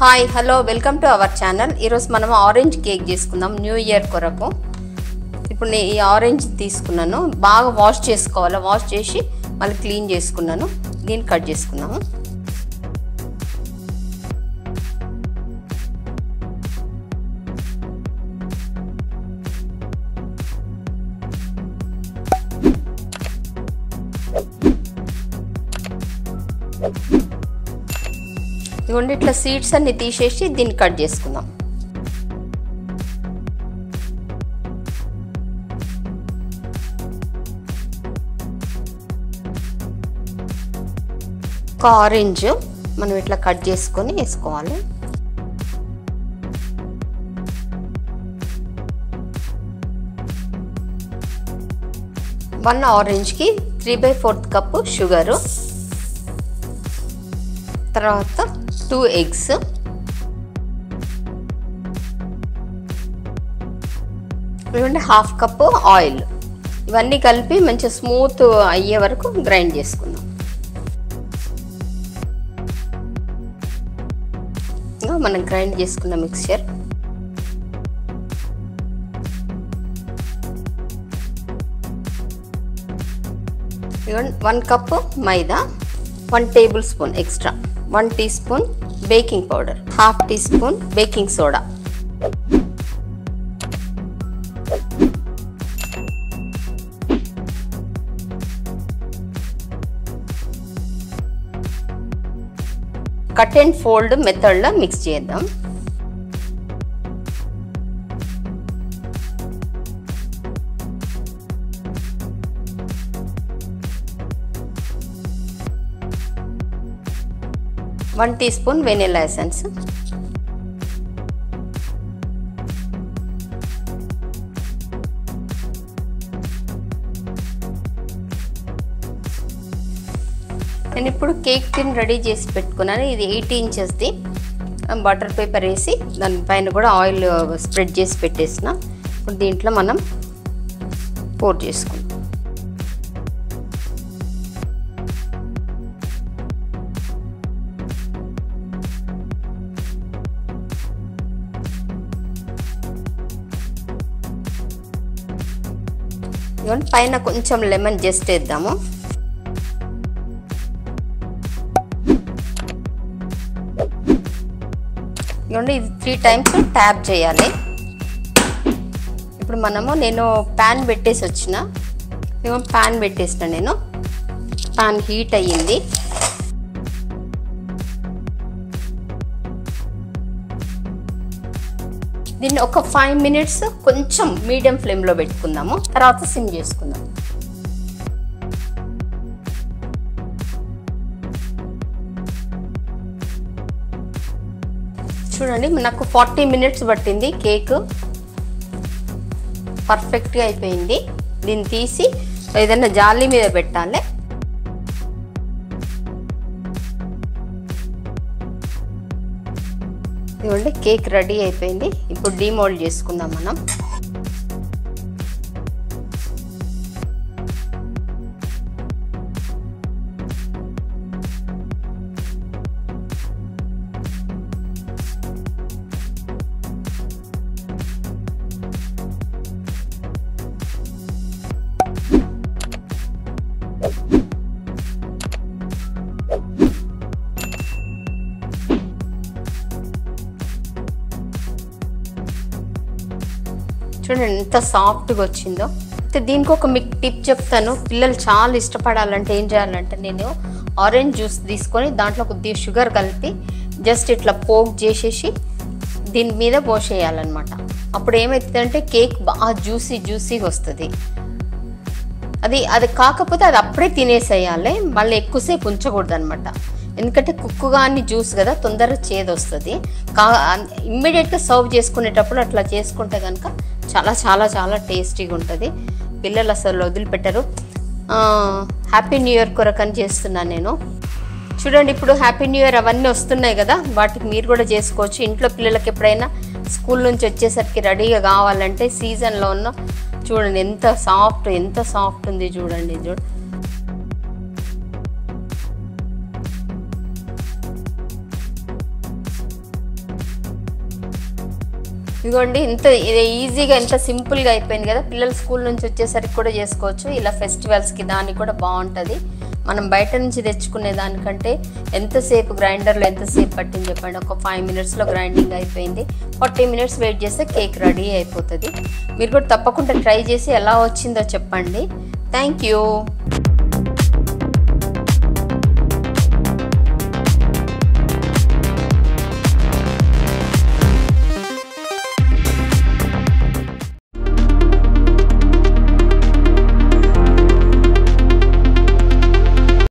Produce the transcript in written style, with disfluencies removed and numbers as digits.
Hi hello welcome to our channel. ఈరోజు మనం orange cake చేసుకుందాం న్యూ ఇయర్ కొరకు. ఇప్పుడు నేను ఈ ఆరెంజ్ తీసుకున్నాను, బాగా వాష్ చేసుకోవాలి. వాష్ చేసి మళ్ళీ క్లీన్ చేసుకున్నాను. దీన్ని కట్ చేసుకున్నాము. ఇదిగోండి ఇట్లా సీడ్స్ అన్ని తీసేసి దీన్ని కట్ చేసుకుందాం. ఒక ఆరెంజ్ మనం ఇట్లా కట్ చేసుకొని వేసుకోవాలి. వన్ ఆరెంజ్కి 3/4 కప్పు షుగరు, తర్వాత 2 ఎగ్స్, ఇవ్వండి 1/2 కప్పు ఆయిల్. ఇవన్నీ కలిపి మంచిగా స్మూత్ అయ్యే వరకు గ్రైండ్ చేసుకుందాం. మనం గ్రైండ్ చేసుకున్న మిక్స్చర్ ఇవ్వండి 1 cup maida, 1 tablespoon extra, 1 teaspoon baking powder, 1/2 teaspoon baking soda, cut and fold మెథడ్లో మిక్స్ చేద్దాం. One teaspoon vanilla essence, నేను ఇప్పుడు కేక్ టిన్ రెడీ చేసి పెట్టుకున్నాను. ఇది 80 ఇంచెస్ది. బటర్ పేపర్ వేసి దానిపైన కూడా ఆయిల్ స్ప్రెడ్ చేసి పెట్టేసిన. ఇప్పుడు దీంట్లో మనం పోర్ చేసుకుందాం. ఇవన్నీ పైన కొంచెం లెమన్ జస్ట్ వేద్దాము. ఇవ్వండి ఇది 3 టైమ్స్ ట్యాప్ చేయాలి. ఇప్పుడు నేను ప్యాన్ పెట్టేసి వచ్చిన. ఇవ్వండి ప్యాన్ పెట్టేసిన నేను. ప్యాన్ హీట్ అయ్యింది. దీన్ని ఒక 5 మినిట్స్ కొంచెం మీడియం ఫ్లేమ్లో పెట్టుకుందాము. తర్వాత సిమ్ చేసుకుందాం. చూడండి నాకు 40 మినిట్స్ పట్టింది. కేక్ పర్ఫెక్ట్గా అయిపోయింది. దీన్ని తీసి ఏదైనా జాలి మీద పెట్టాలి. ఇవ్వండి కేక్ రెడీ అయిపోయింది. ఇప్పుడు డీమోల్డ్ చేసుకుందాం మనం. చూడండి ఎంత సాఫ్ట్గా వచ్చిందో. అయితే దీనికి ఒక మీకు టిప్ చెప్తాను. పిల్లలు చాలా ఇష్టపడాలంటే ఏం చేయాలంటే, నేను ఆరెంజ్ జ్యూస్ తీసుకొని దాంట్లో కొద్దిగా షుగర్ కలిపి జస్ట్ ఇట్లా పోక్ చేసేసి దీని మీద పోసేయాలన్నమాట. అప్పుడు ఏమవుతుందంటే కేక్ బాగా జ్యూసీగా వస్తుంది. అది కాకపోతే అది అప్పుడే తినేసేయాలి, మళ్ళీ ఎక్కువసేపు ఉంచకూడదు అనమాట. ఎందుకంటే కుక్కు కానీ జ్యూస్ కదా, తొందరగా చేదు వస్తుంది. ఇమ్మీడియట్గా సర్వ్ చేసుకునేటప్పుడు అట్లా చేసుకుంటే కనుక చాలా చాలా చాలా టేస్టీగా ఉంటుంది. పిల్లలు అసలు వదిలిపెట్టరు. హ్యాపీ న్యూ ఇయర్ కొరకని చేస్తున్నాను నేను. చూడండి ఇప్పుడు హ్యాపీ న్యూ ఇయర్ అవన్నీ వస్తున్నాయి కదా, వాటికి మీరు కూడా చేసుకోవచ్చు. ఇంట్లో పిల్లలకి ఎప్పుడైనా స్కూల్ నుంచి వచ్చేసరికి రెడీగా కావాలంటే సీజన్లో ఉన్న చూడండి ఎంత సాఫ్ట్ ఉంది చూడండి. ఇదిగోండి ఇంత ఈజీగా ఎంత సింపుల్గా అయిపోయింది కదా. పిల్లలు స్కూల్ నుంచి వచ్చేసరికి కూడా చేసుకోవచ్చు. ఇలా ఫెస్టివల్స్కి దానికి కూడా బాగుంటుంది. మనం బయట నుంచి తెచ్చుకునే దానికంటే ఎంతసేపు గ్రైండర్లో ఎంతసేపు పట్టింది చెప్పండి. ఒక 5 మినిట్స్లో గ్రైండింగ్ అయిపోయింది. 40 మినిట్స్ వెయిట్ చేస్తే కేక్ రెడీ అయిపోతుంది. మీరు కూడా తప్పకుండా ట్రై చేసి ఎలా వచ్చిందో చెప్పండి. Thank you.